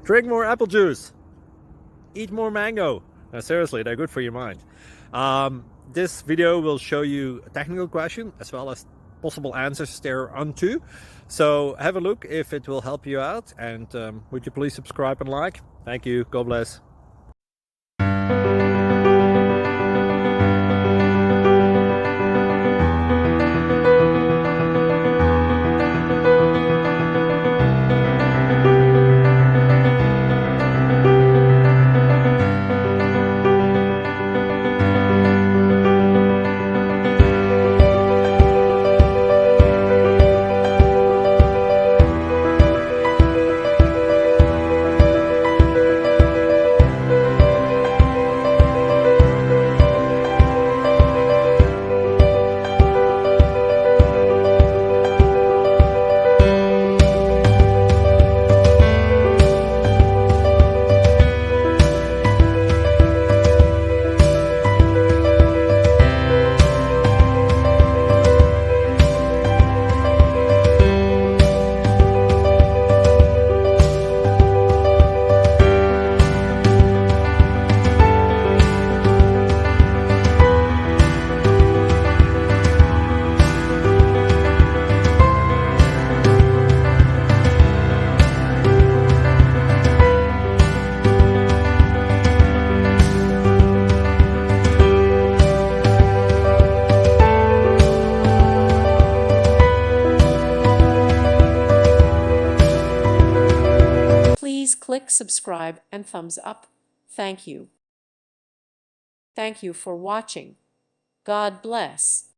Drink more apple juice. Eat more mango. No, seriously, they're good for your mind. This video will show you a technical question as well as possible answers thereunto. So have a look if it will help you out, and would you please subscribe and like? Thank you. God bless. Please click subscribe and thumbs up. Thank you. Thank you for watching. God bless.